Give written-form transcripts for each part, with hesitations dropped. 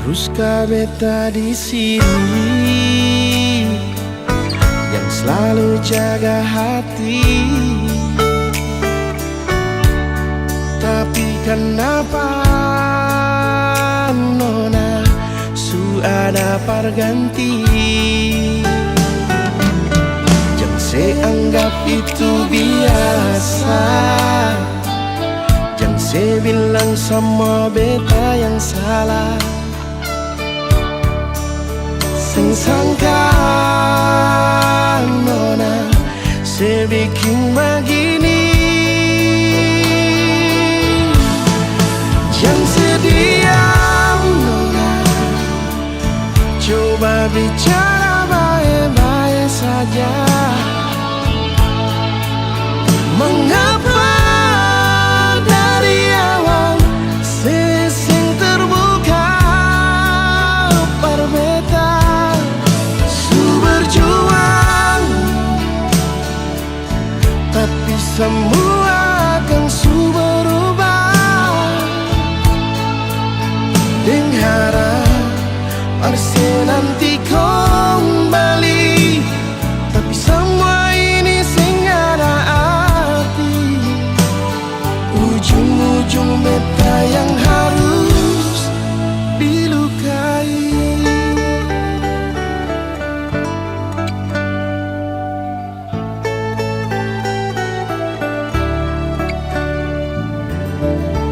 Haruskah beta di sini yang selalu jaga hati? Tapi kenapa nona su ada perganti? Jangan saya anggap itu biasa. Jangan saya bilang sama beta yang salah. Sing sangka nona saya bikin begini. Jangan sediam nona, coba bicara baik-baik saja. Mengapa dari awal sing terbuka berbeda? Su berjuang, tapi semua akan su berubah. Dengan harap pasti nanti kembali, tapi semua ini sing ada arti. Ujung-ujung beta yang harus dilukai.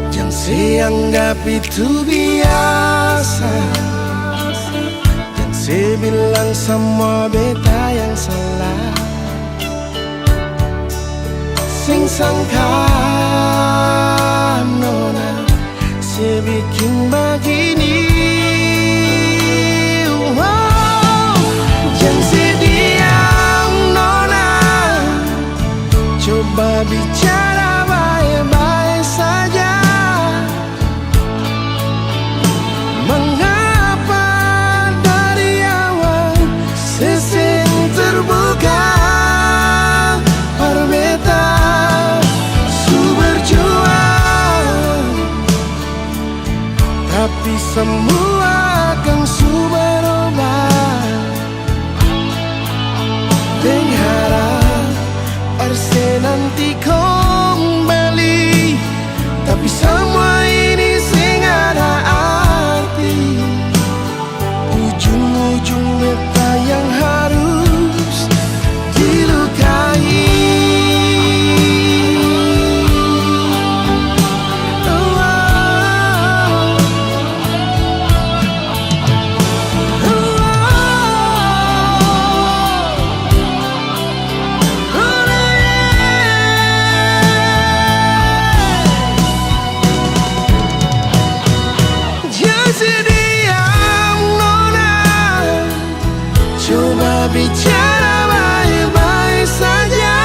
Jangan saya anggap itu biasa. Jangan saya bilang sama beta yang salah. Sing sangka nona saya bikin begini. Wow. Jangan sediam nona, coba bicara baik-baik saja. Mengapa dari awal sing terbuka berbeda? Su berjuang, tapi semua akan su berubah. Dengan harap pasti nanti kembali, tapi semua ini sing ada arti. Ujung-ujung beta yang harus dilukai. Bicara baik-baik saja.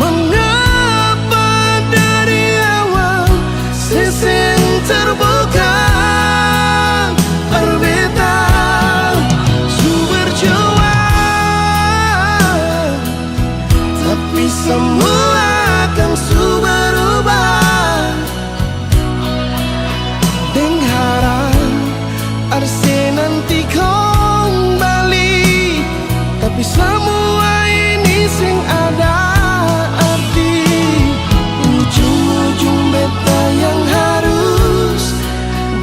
Mengapa dari awal sing terbuka berbeda? Su berjuang, tapi semua akan su berubah. Dengan harap arsi nanti kembali, tapi semua ini sing ada arti. Ujung-ujung beta yang harus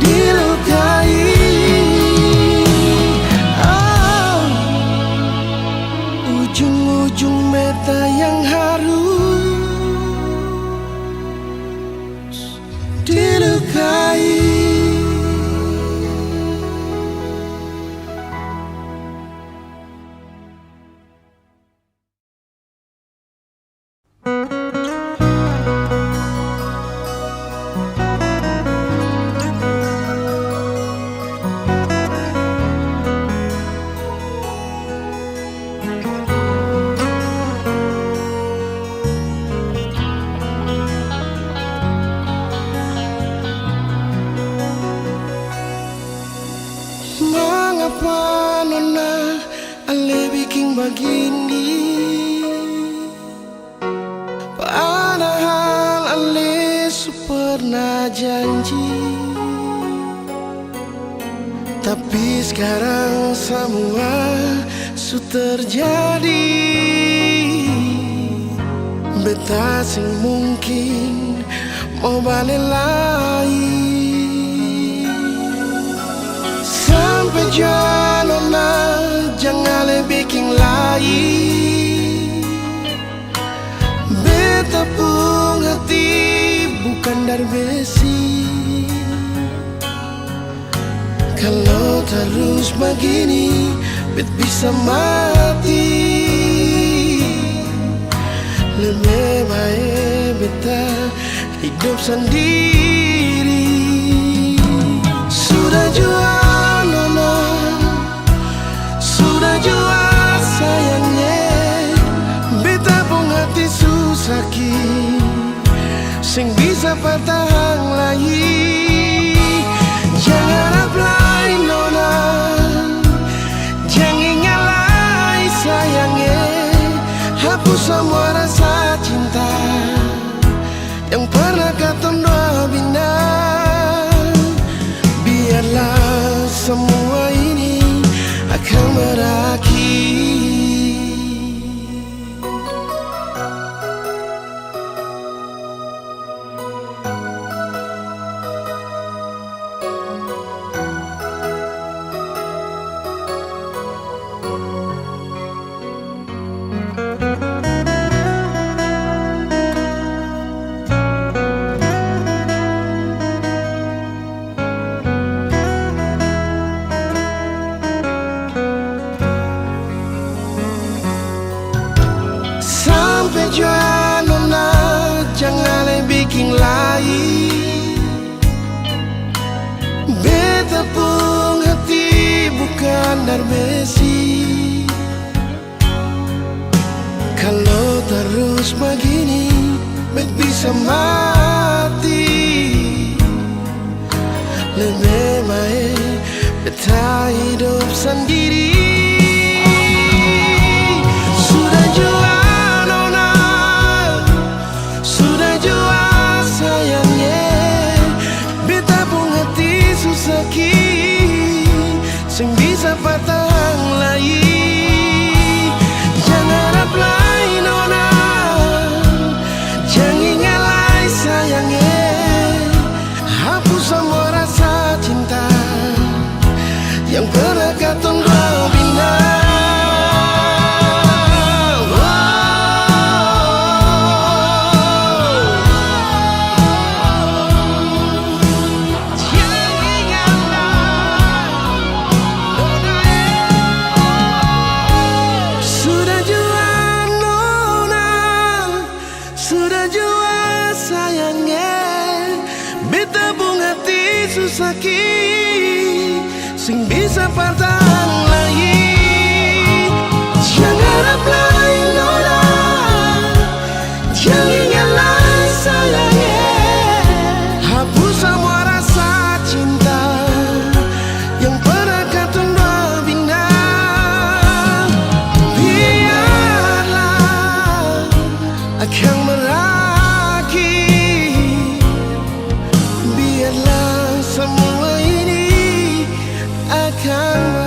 dilukai. Ujung-ujung beta yang harus dilukai. Mengapa nona ale bikin begini? Padahal ale pernah janji Tapi sekarang semua sudah terjadi. Beta sing mungkin mau balik lagi. Sampai janona jangan lebih bikin lagi. Beta pun hati bukan dari besi. Kalau terus begini, bet bisa mati. Lebih baik beta hidup sendiri. Sudah jua nona, sudah jua sayangnya. Beta pun hati susaki, sing bisa bertahan lagi. Jangan apply nona, jangan ngalai sayangnya. Hapus semua rasa cinta yang pernah katong dua bina. Biarlah semua ini akan berakhir. Sampai jua nona jangan lebih bikin lagi. Beta pun hati bukan dari besi. Kalau terus begini, bet bisa mati. Lebih baik beta hidup sendiri. Sudah jua nona, sudah jua sayangnya. Beta pun hati susaki, sing bisa bertahan lagi. Jangan apply nona, jangan ngalai sayangnya. Hapus semua rasa cinta yang pernah katong dua bina. Sudah jua sayangnya. Beta pun hati susaki, sing bisa bertahan lagi. Jangan apply nona, jangan ngalai sayangnya. Hapus semua rasa cinta yang pernah katong dua bina. Biarlah akan berakhir. Biarlah semua ini akan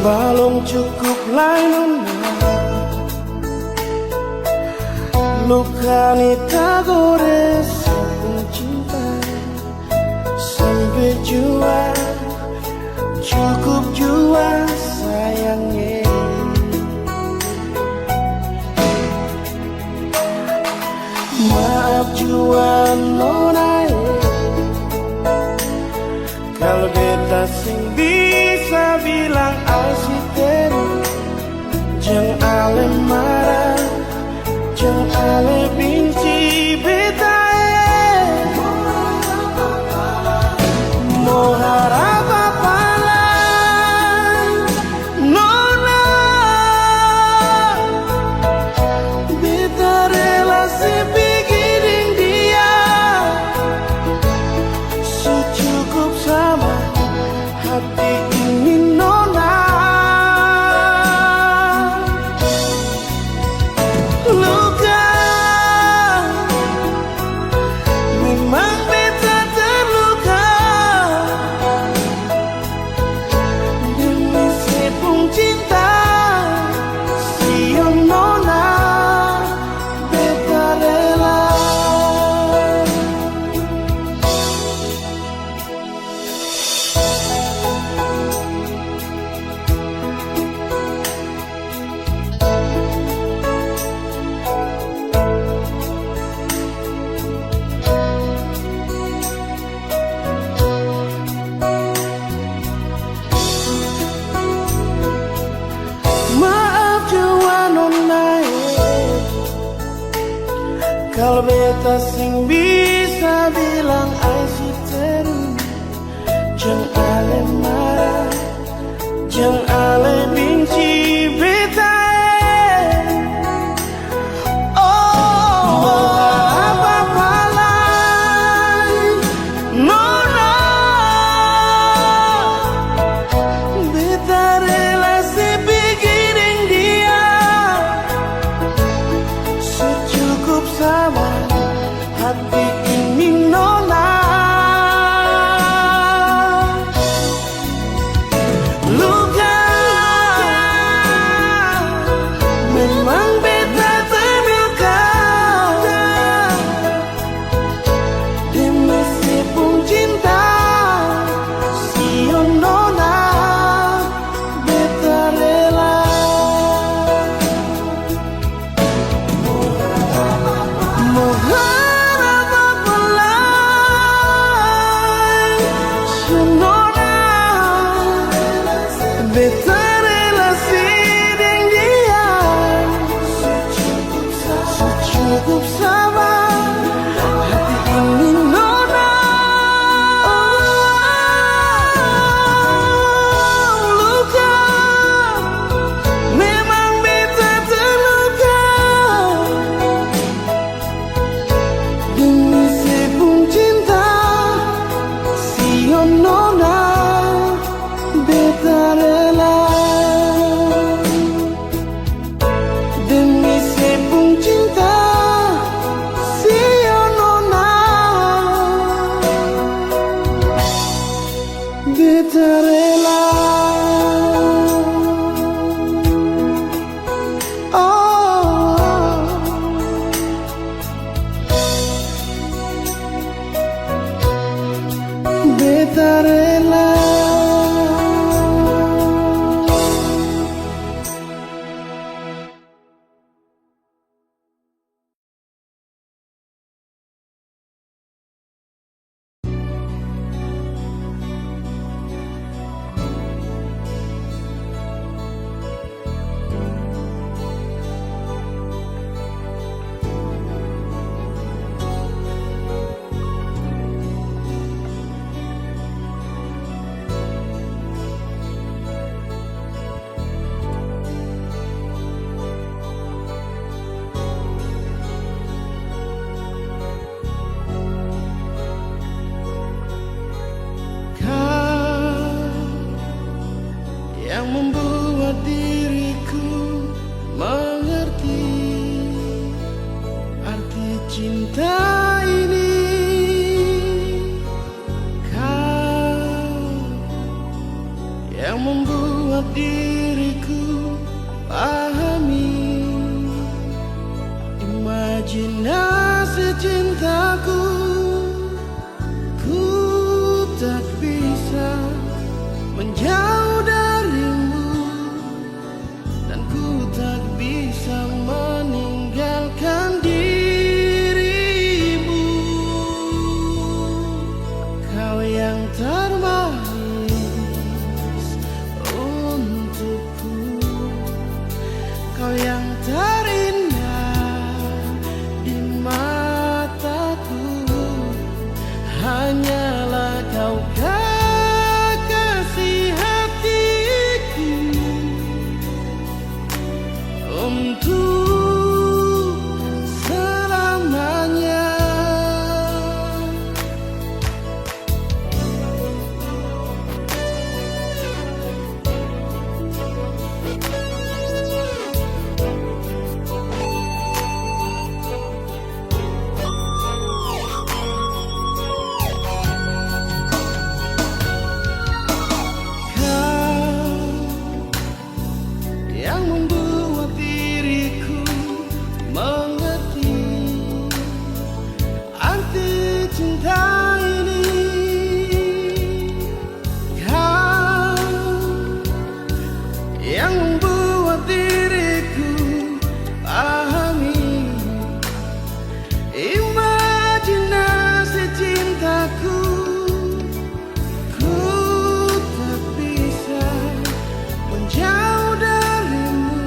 Balong cukup lain luka ni tak gores cinta sampai jua cukup jua sayangnya. Maaf jua nona kalau beta sing bisa bilang asisten jangan ale marah jangan ale benci beta mau harap apa lah nona beta relasi bikin dia secukup sama hati ini nona. Luka memang beta terluka demi sepung cinta siang nona beta rela. Maaf jua nona kalau beta sing bisa bilang asisten jangan ale marah jangan ale benci beta oh apa-apa lah nona beta relasi bikin dia secukup sama hati ini nona. Luka memang beta terluka demi sepung cinta siang nona beta rela. Mau harap apa lagi nona beta relasi dengan dia secukup sama hati ini nona. Luka memang beta terluka demi sepung cinta siang nona beta rela demi sepung cinta siang nona beta rela. Oh beta rela. Yang membuat diriku mengerti arti cinta ini. Kau yang membuat membuat diriku pahami imajinasi cintaku. Ku tak bisa menjauh darimu, dan ku tak bisa meninggalkan dirimu. Kau yang termanis untukku, kau yang terindah di mataku. Hanyalah kau kekasih hatiku, untuk selamanya. Yang membuat diriku mengerti arti cinta ini. Kau yang membuat diriku pahami imajinasi cintaku. Ku tak bisa menjauh darimu,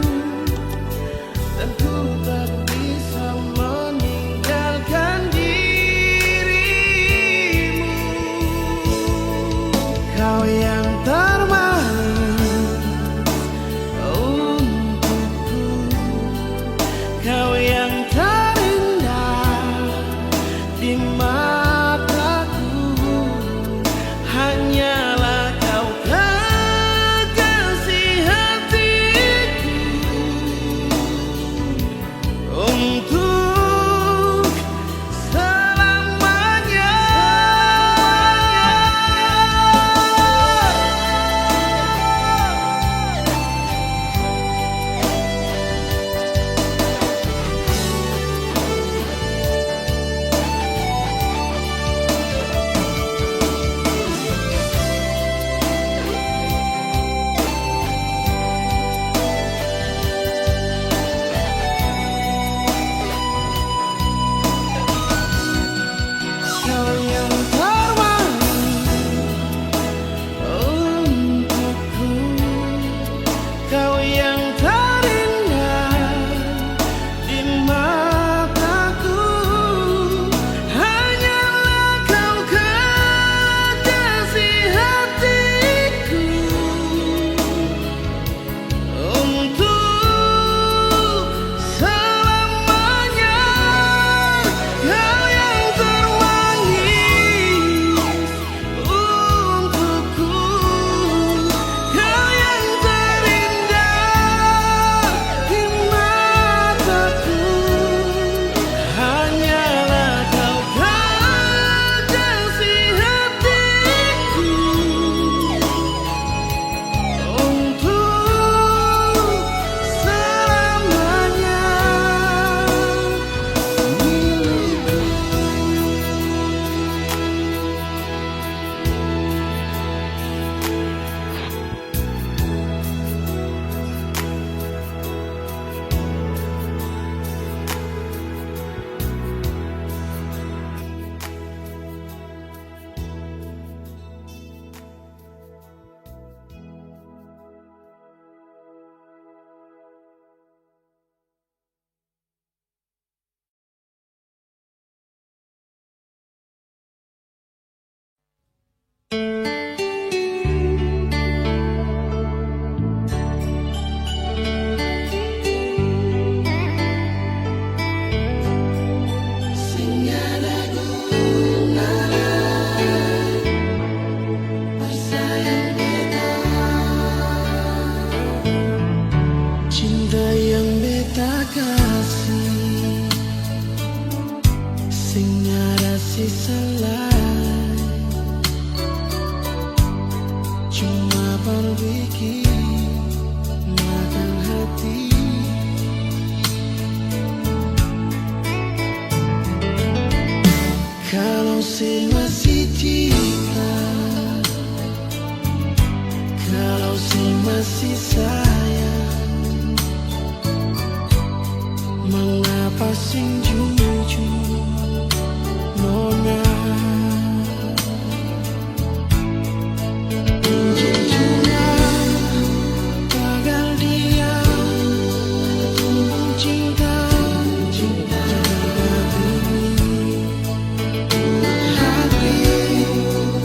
dan ku tak bisa meninggalkan dirimu. Kau yang termanis untukku, kau yang terindah di mataku. Hanyalah kau kekasih hatiku, untuk selamanya. Kau yang termanis untukku, kau yang terindah di mataku. Hanyalah kau kekasih hatiku, untuk selamanya. Kau yang termanis untukku, kau yang terindah di mataku. Hanyalah kau kekasih hatiku, untuk selamanya milikku. Cuma berpikir kasih sayang, mengapa sing jujur nona. Jujurnya gagal dia tumbuh cinta hati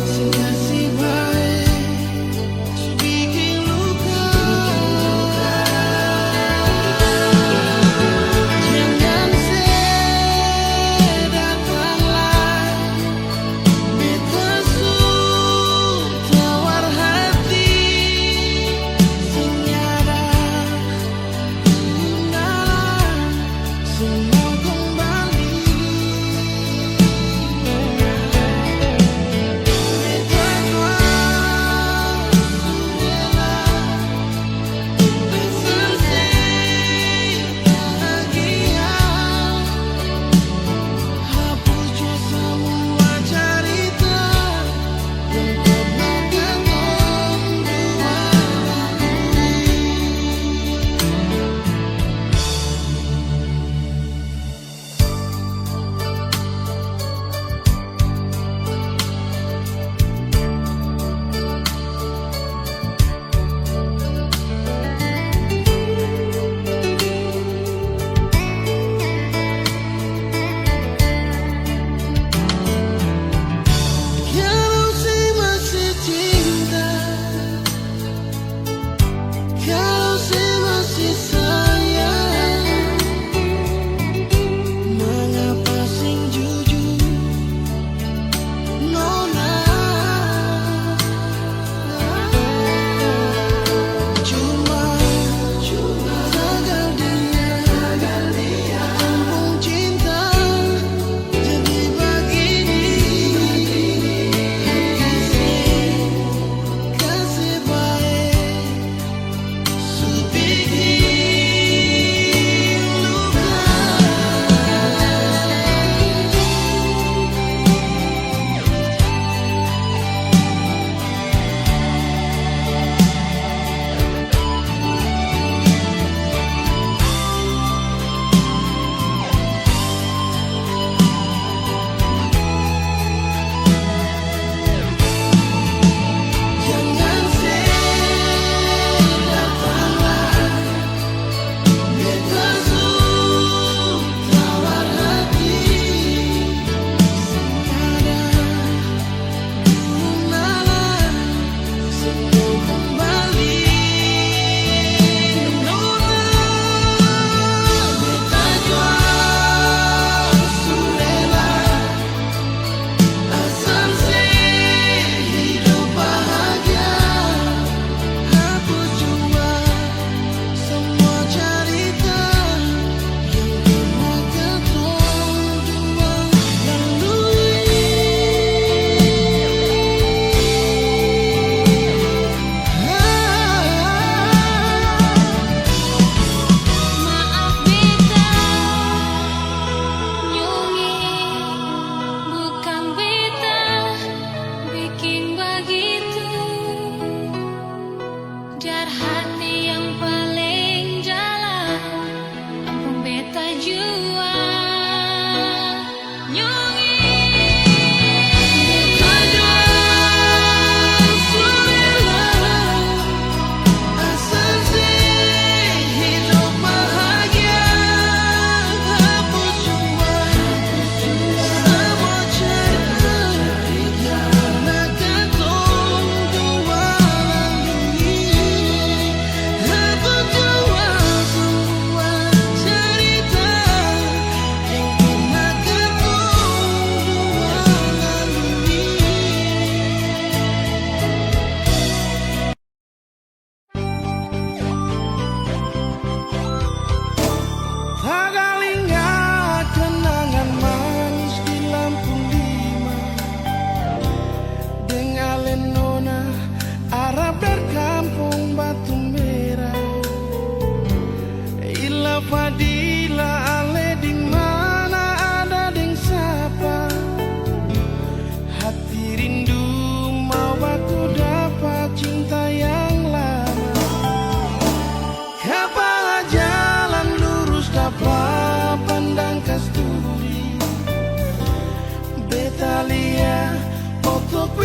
sing kasih baik bikin luka.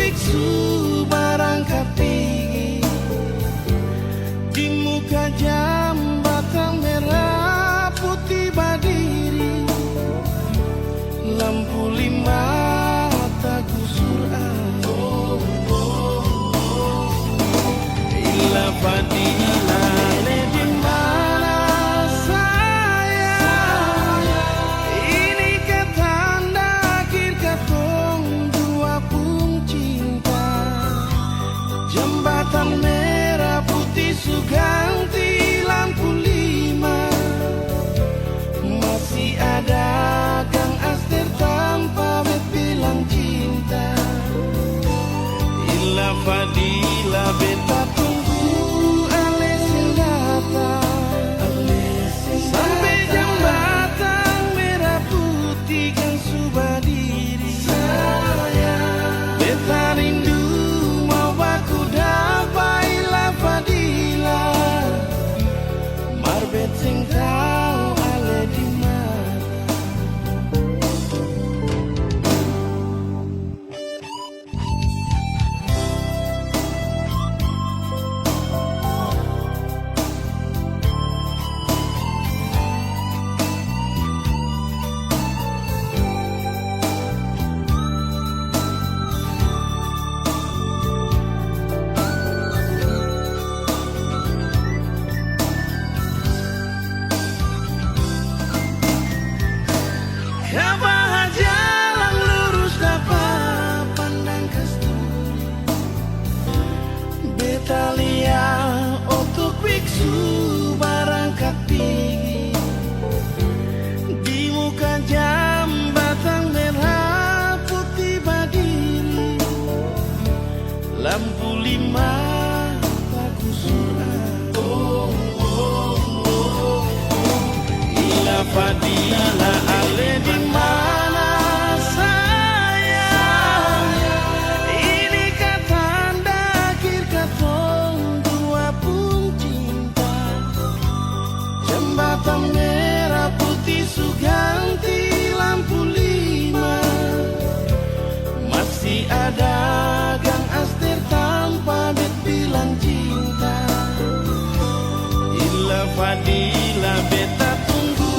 biksu berangkat tinggi di muka jambatan merah putih berdiri, lampu lima tak gusur ila fadila le di mana saya, ini ketanda akhir katong dua pun cinta, jembatan merah putih suganti lampu lima, masih ada Kang Aster tanpa bilang cinta, ila fadila beta tunggu Alesin datang, sampai jembatan merah putih kan sudah diri, beta rindu mau aku dapat ila fadila, marbet sing tau ale di mana. Kapan jalan lurus dapat pandang kasturi, beta lihat untuk biksu berangkat tinggi di muka jambatan merah putih berdiri, lampu lima tak gusur ila fadila ale di mana saya, ini katanda akhir katong dua pun cinta, jembatan merah putih suganti lampu lima, masih ada Kang Aster tanpa bilang cinta, ila fadila beta tunggu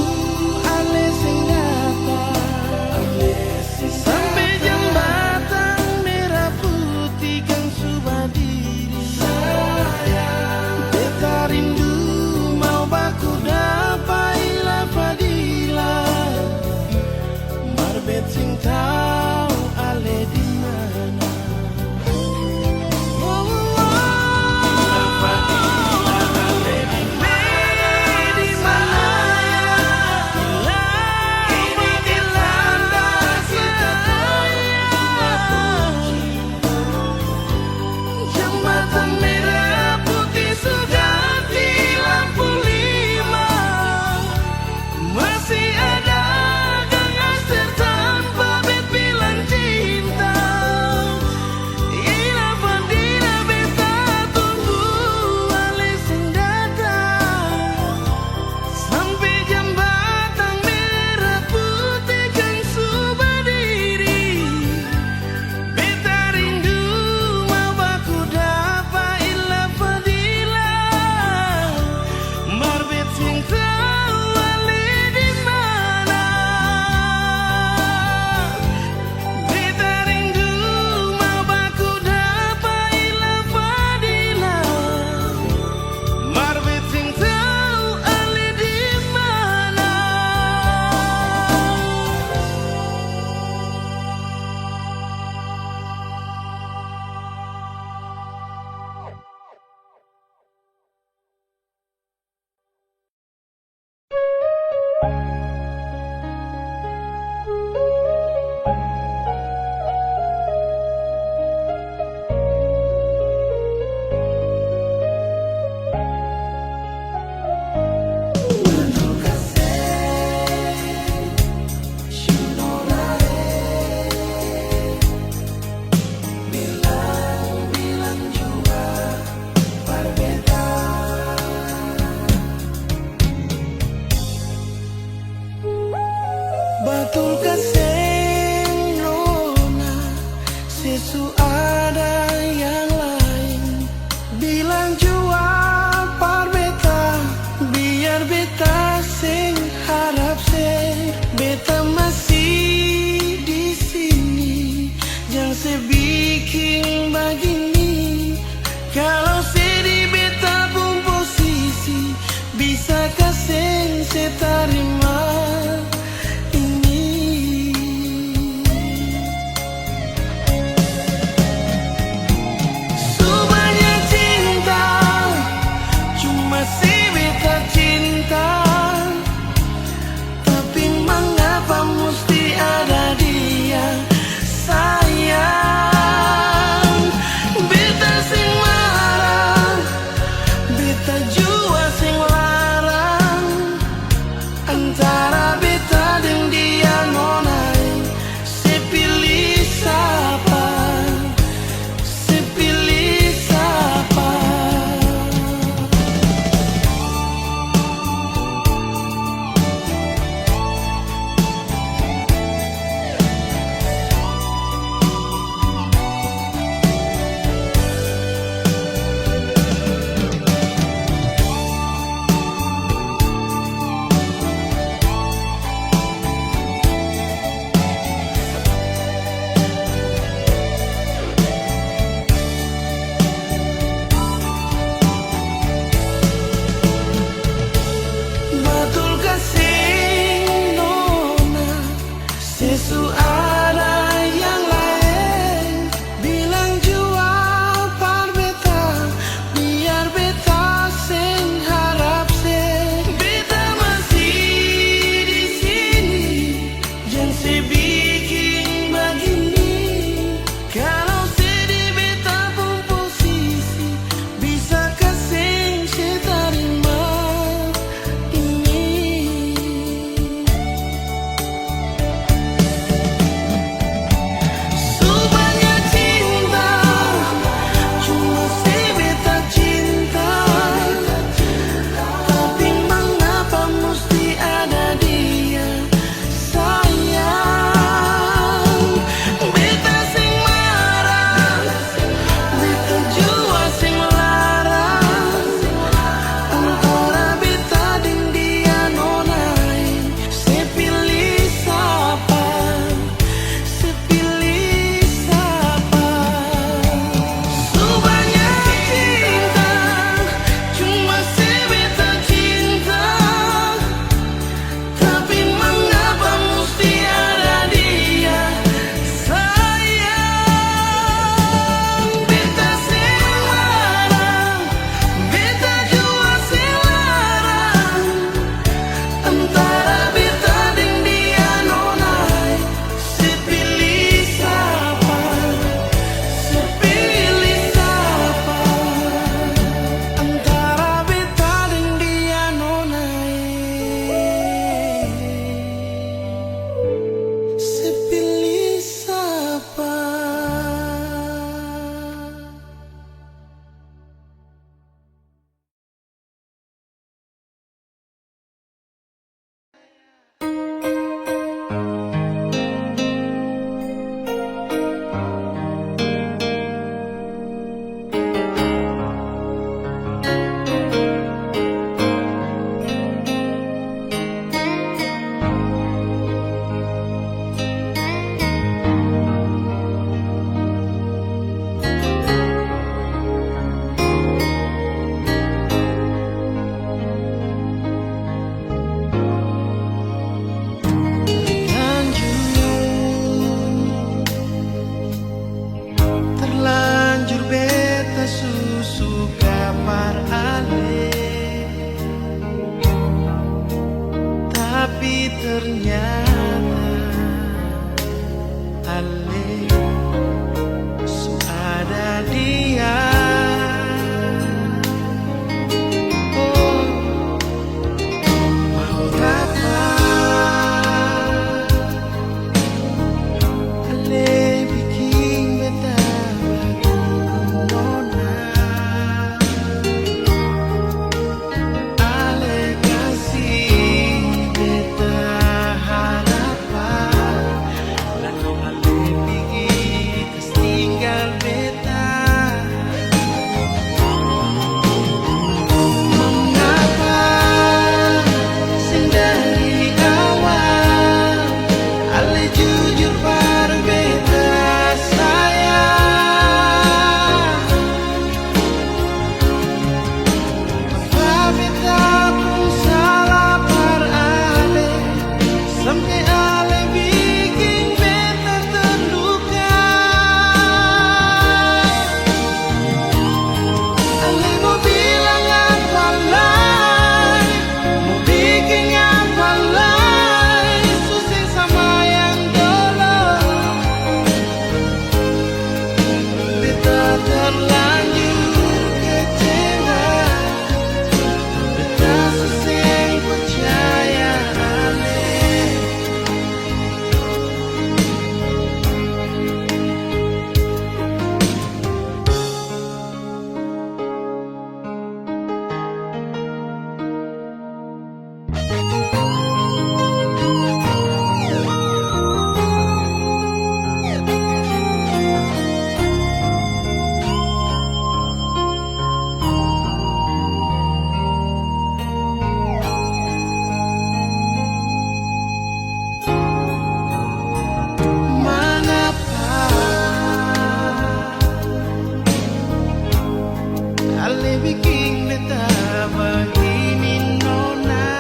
Ale bikin beta begini nona,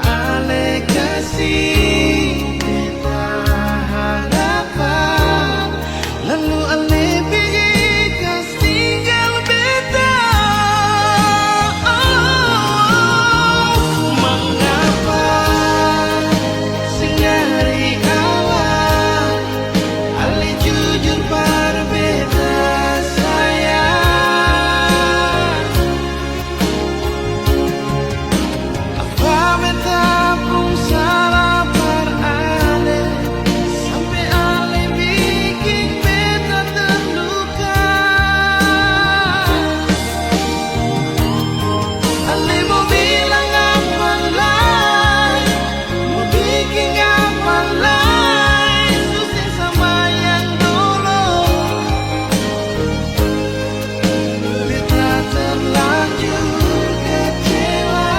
ale kasih beta harapan, lalu ale pergi kas tinggal beta. Mengapa singari awal ale jujur pada beta sayang. Apa beta pun salah par ale, sampai ale bikin beta terluka. Ale mau bilang apa lagi, mau bikin apa lagi, susah sama yang dulu. Beta terlanjur kecewa,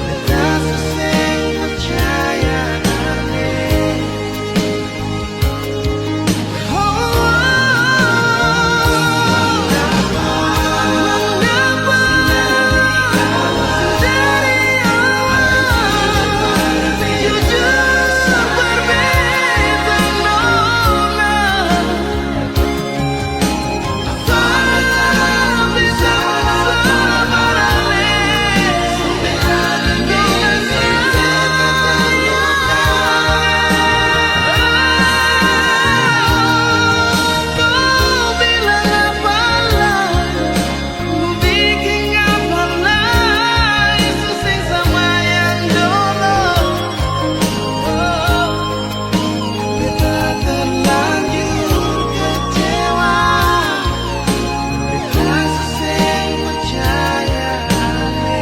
beta seseng percaya ale. Mengapa dari awal jujur berbeda nona. Apa bisa sabar ale, kau bilang apa lagi, mau bikin apa lagi, susah sama yang dulu. Beta terlanjur kecewa, beta seseng percaya ale.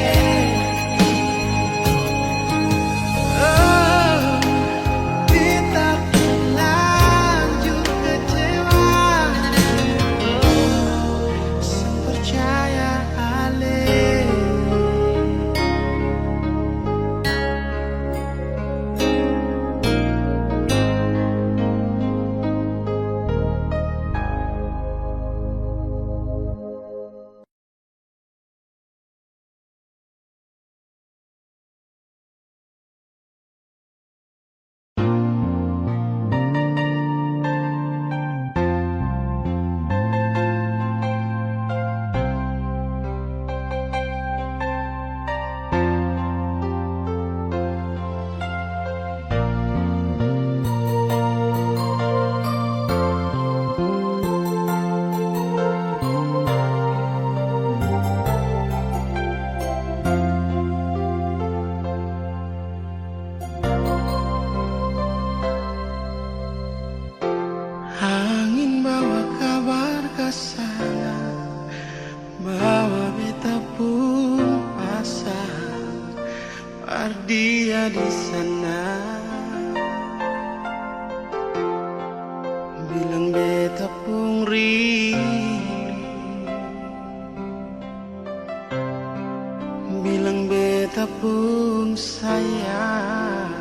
Beta terlanjur kecewa, seseng percaya ale. Angin bawa kabar kesana, bawa beta pun pasang, par dia di sana. Bilang beta pun rindu, bilang beta pun sayang.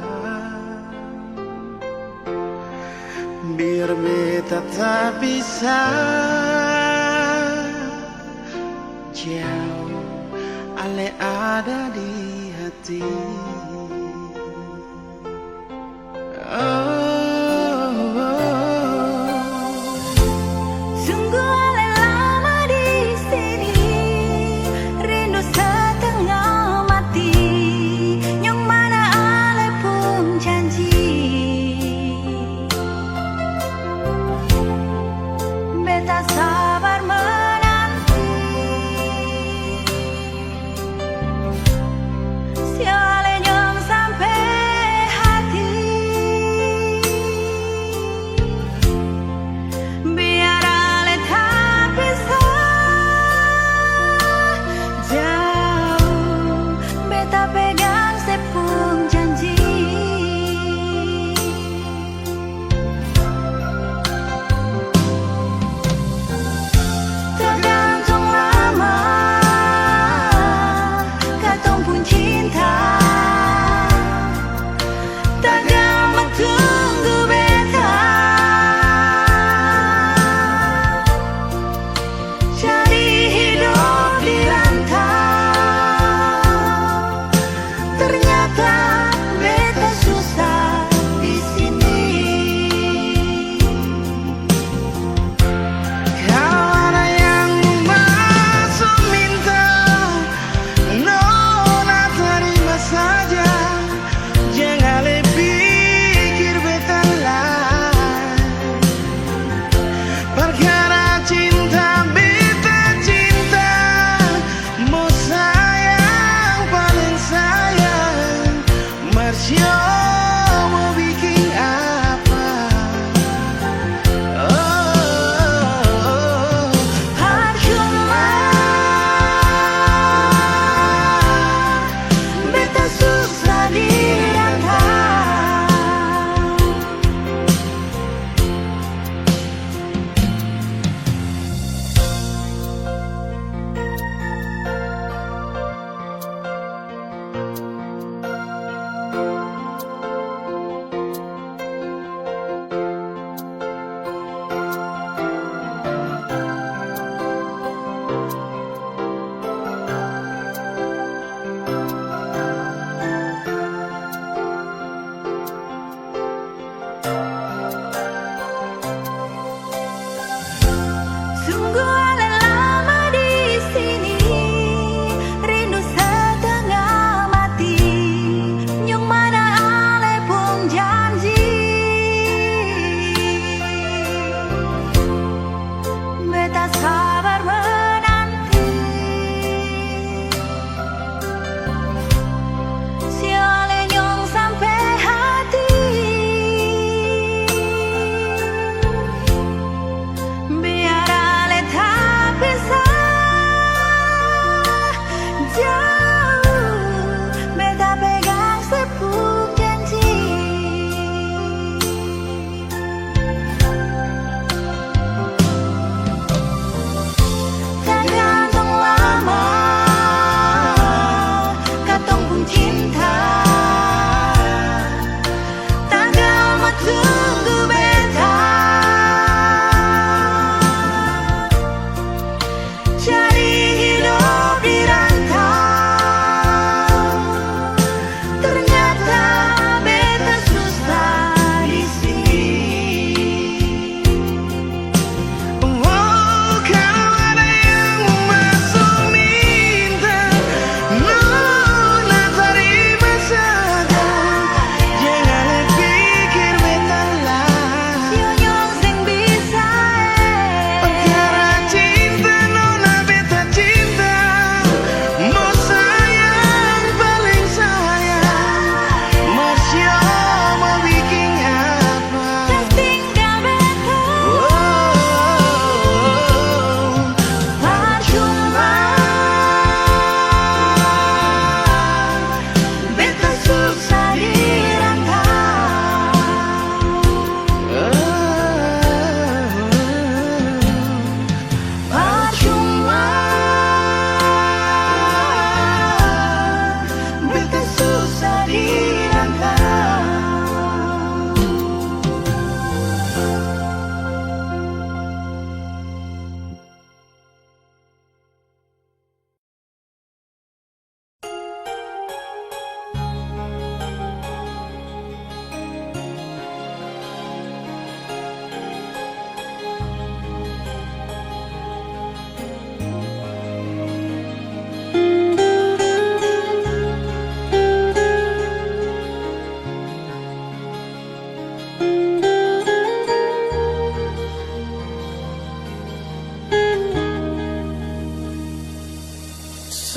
Biar beta tak bisa jauh, ale ada di hati. Sungguh ale lama di sini, rindu setengah mati. Yang mana ale pun janji, beta sabar menanti. Si ale nyong sampai hati.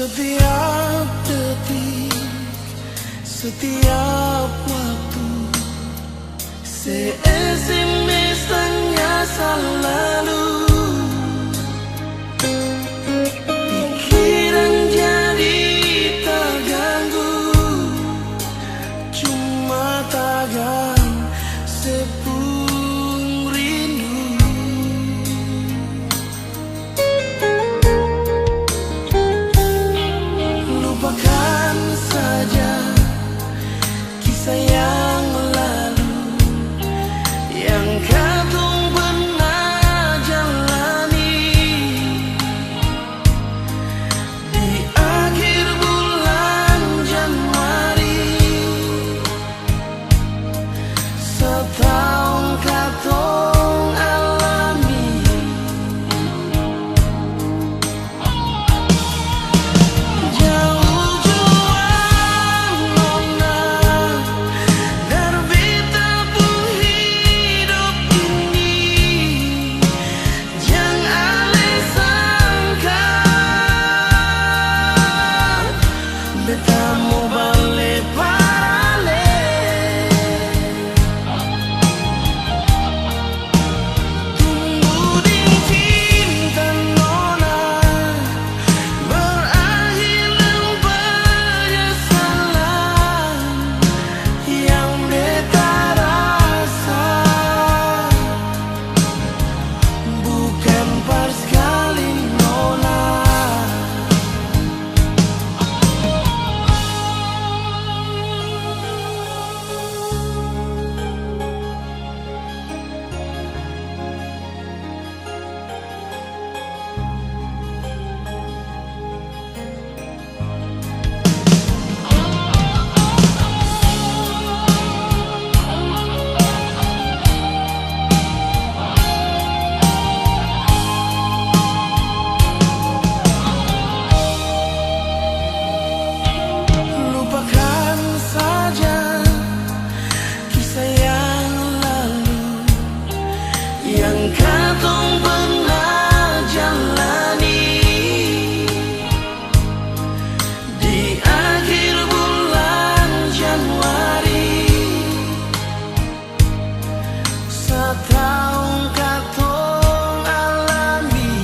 Setiap detik, setiap waktu, se-SMS tanya selalu. Pikiran jadi terganggu, cuma tagan sepung rindu. Lupakan saja kisah yang lalu yang kadung pernah jalani. Di akhir bulan Januari, setahun katong alami. Jauh juang nona, berbeda pun hidup ini. Jangan alih sangka, beta mau balik paralel. Tumbuh di cinta nona, berakhir dengan penyesalan yang beta rasa. Bukan pas sekali nona. Lupakan saja kisah yang lalu yang katong pernah jalani. Di akhir bulan Januari, setahun katong alami.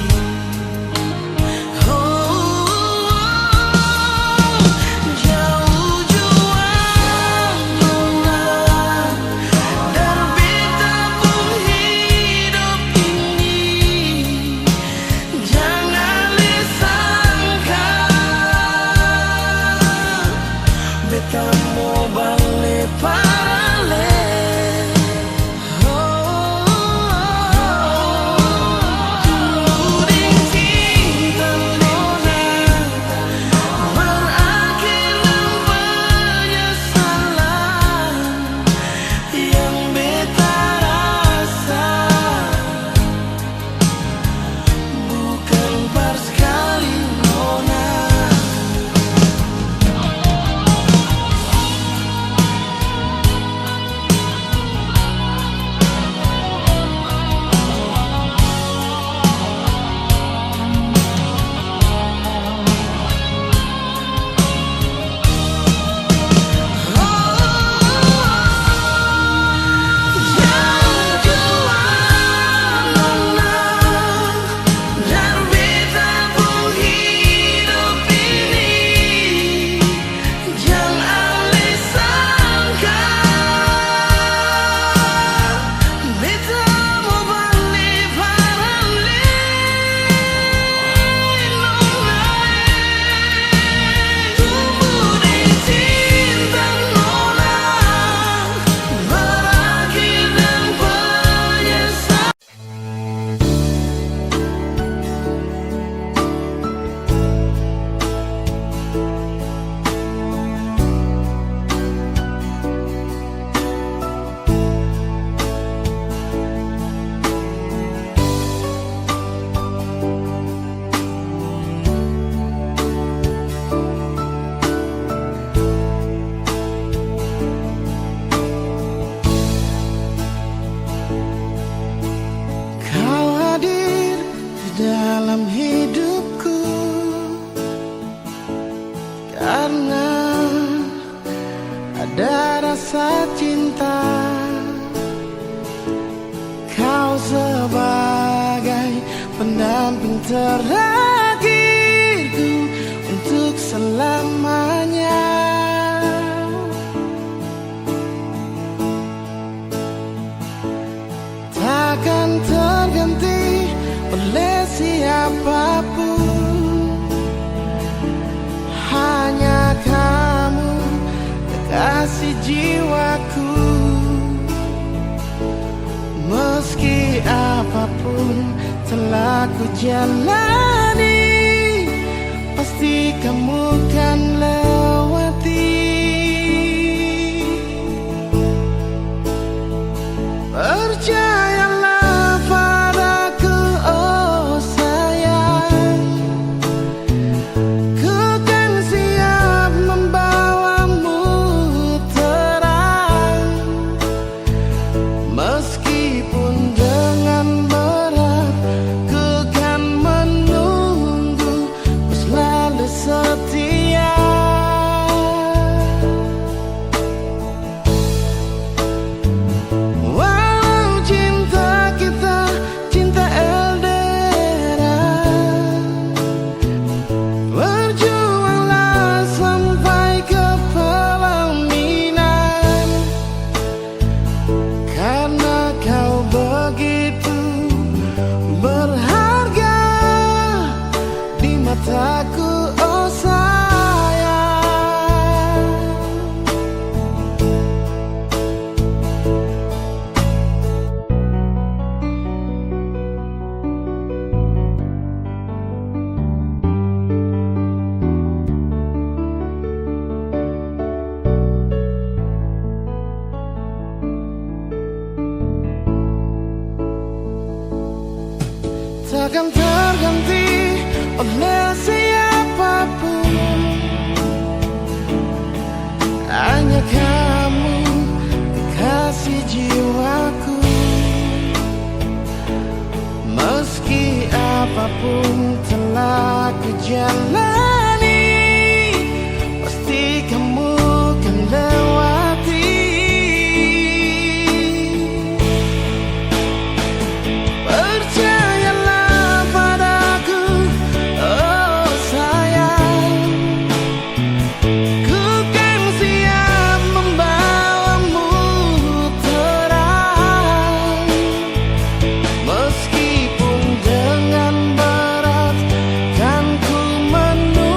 Jauh juang nona, berbeda pun hidup ini. Jangan alih sangka, beta mau balik paralel. Tumbuh di cinta nona, berakhir dengan penyesalan yang beta rasa. Bukan pas sekali nona. Jauh juang nona, berbeda pun hidup ini. Jangan alih sangka, beta mau balik paralel nona. Tumbuh di cinta nona, berakhir dengan penyesalan. Kau hadir di dalam hidupku, terakhirku untuk selamanya. Takkan terganti oleh siapapun, hanya kamu kekasih jiwaku. Meski apapun telah ku jalani, pasti kamu kan lewati. Percayalah padaku, oh sayang, ku kan siap membawamu terang. Meskipun dengan berat, ku kan menunggu, ku selalu setia. Walau cinta kita cinta LDR, berjuanglah sampai ke pelaminan. Karena kau begitu berharga di mataku, oh sayang. Takkan terganti oleh siapapun, hanya kamu kekasih jiwaku. Meski apapun telah ku jalani, pasti kamu kan lewati. Percayalah padaku, oh sayang, ku kan siap membawamu terang. Meskipun dengan berat, kan ku menunggu,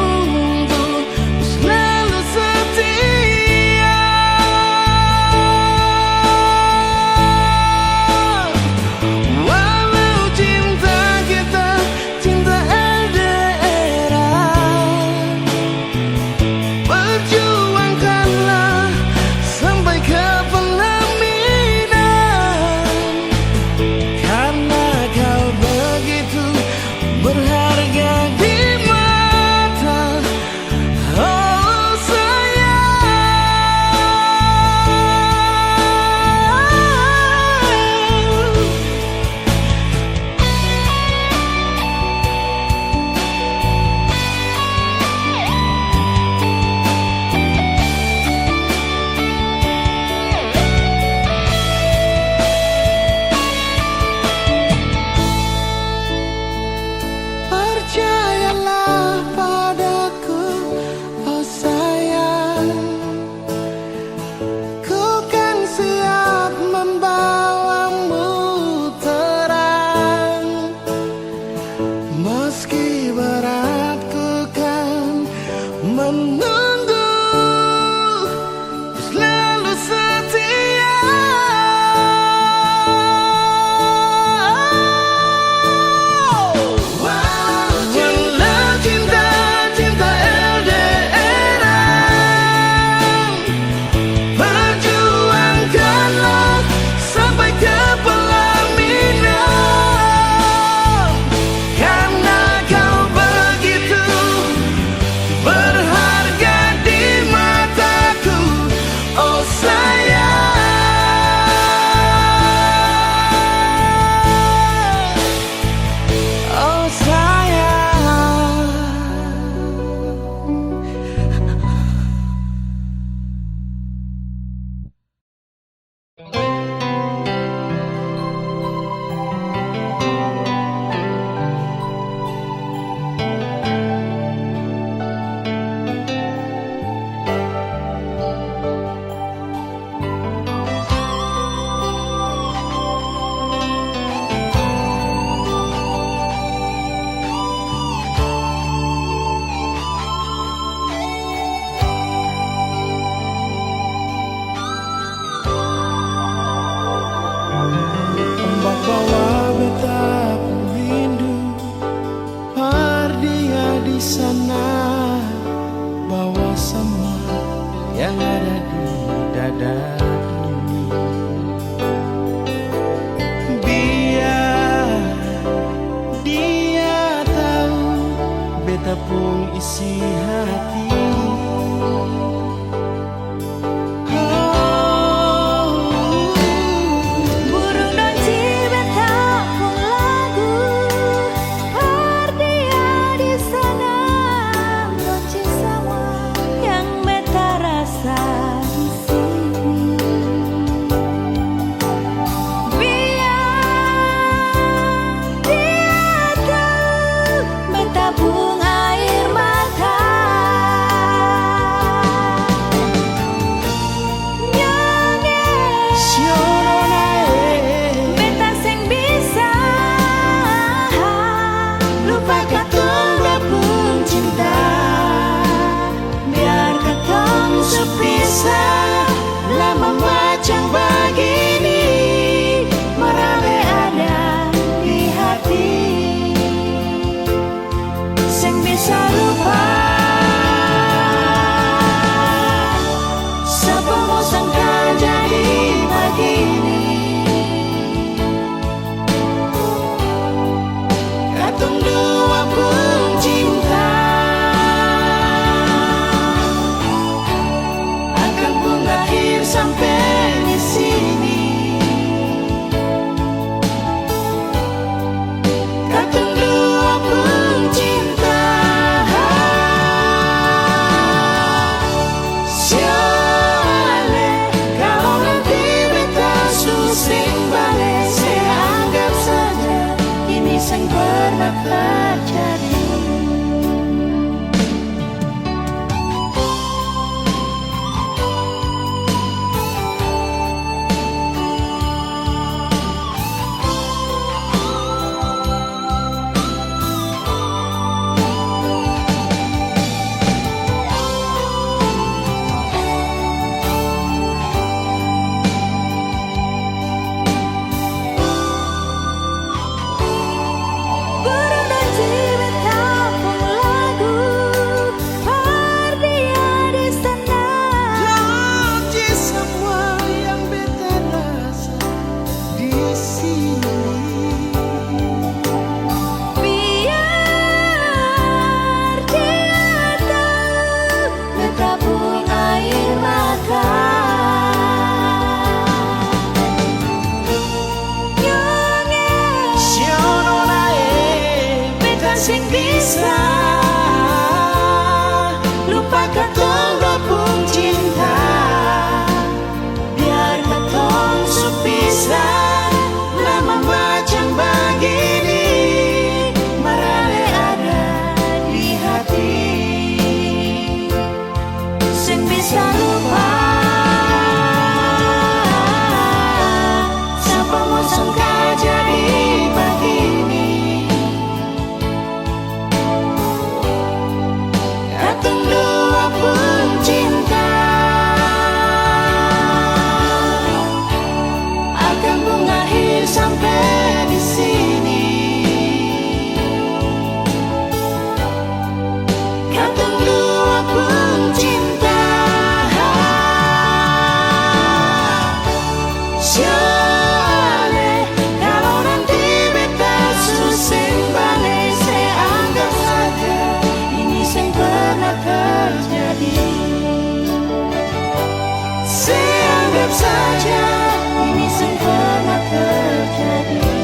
sing pernah terjadi. Sing bisa lupakan tonggo pun cinta, biar ketong supisah lama macam begini, marale ada di hati. Sing bisa lupa siapa mau sangka jadi begini. Dua pun cinta akan mengakhir sampai di sini. Kata dua pun cinta, siale kalau nanti beta susah balik, saya anggap saja ini sing pernah terjadi. Saya anggap saja ini sing pernah terjadi.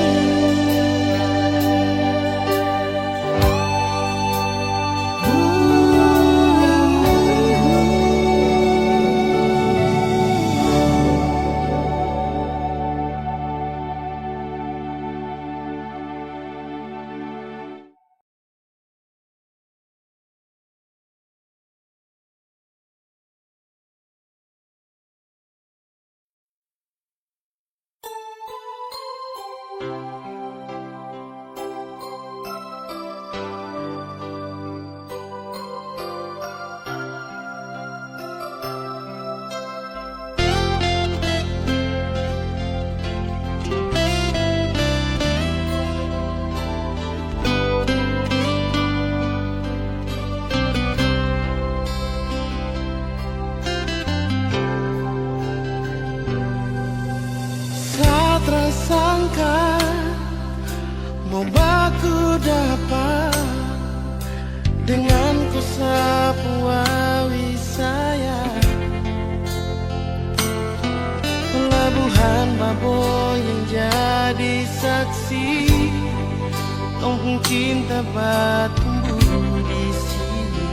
Sangka mau baku dapat dengan kusapu awi saya, pelabuhan Baboy yang jadi saksi tong cinta tumbuh di sini.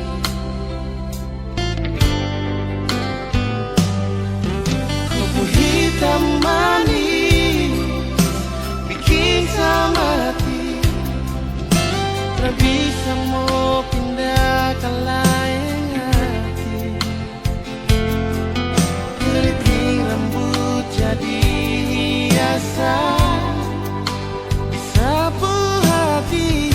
Kupu hitam manis sama hati, tak bisa mau pindah ke lain hati. Keriting rambut jadi hiasan, disapu hati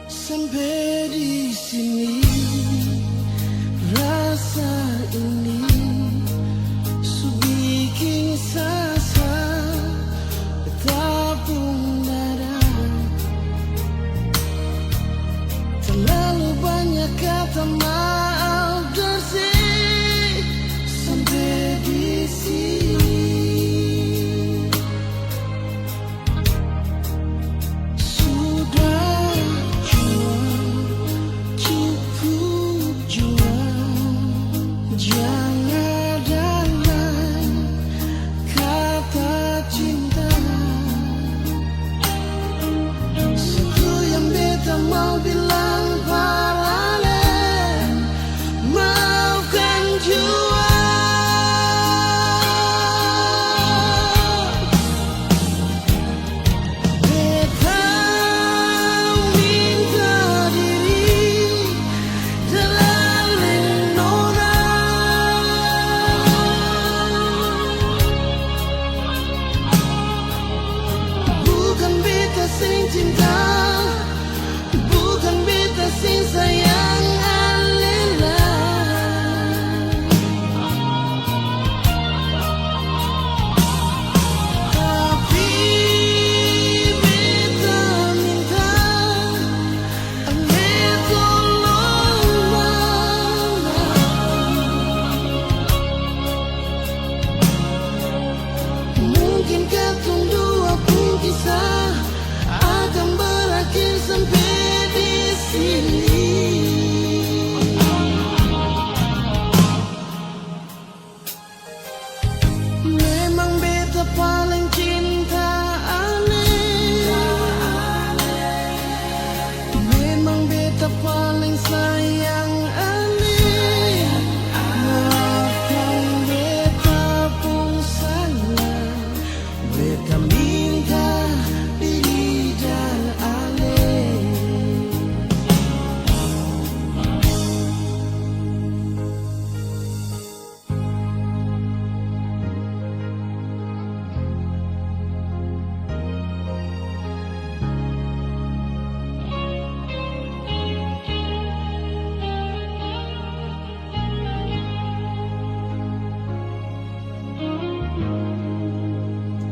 Sampai di sini rasa ini bikin sasa bertabung dada. Terlalu banyak kata maaf bersih sampai di sini. Mau bilang paralel, maafkan jua. Beta minta diri dalam nona, bukan beta sing cinta, sing sayang alila. Tapi beta minta ale tolong mana. Mungkin katong dua pun kisah akan berakhir sampai sini. Memang beta paling cinta ale, memang beta paling sayang ale. Maafkan beta pun salah, beta minta diri dan ale.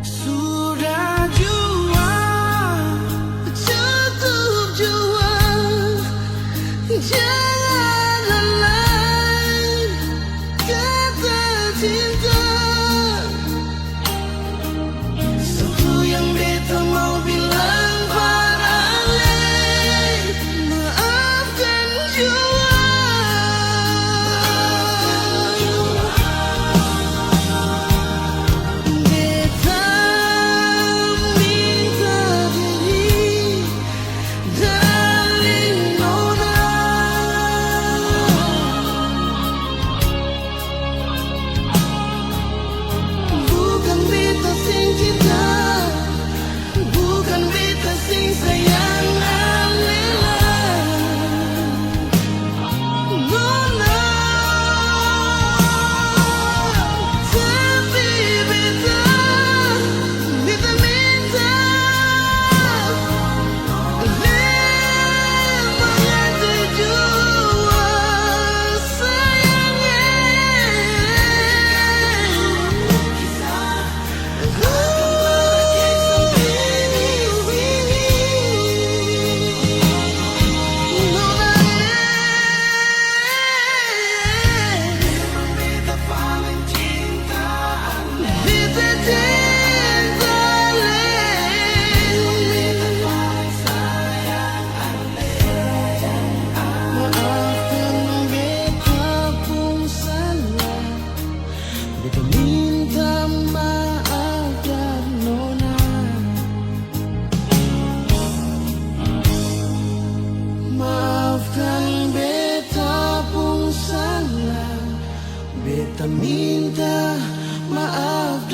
Sudah jua, cukup jua, jangan lain kata cinta. Satu yang beta mau bilang paralel, maafkan jua. Beta minta maaf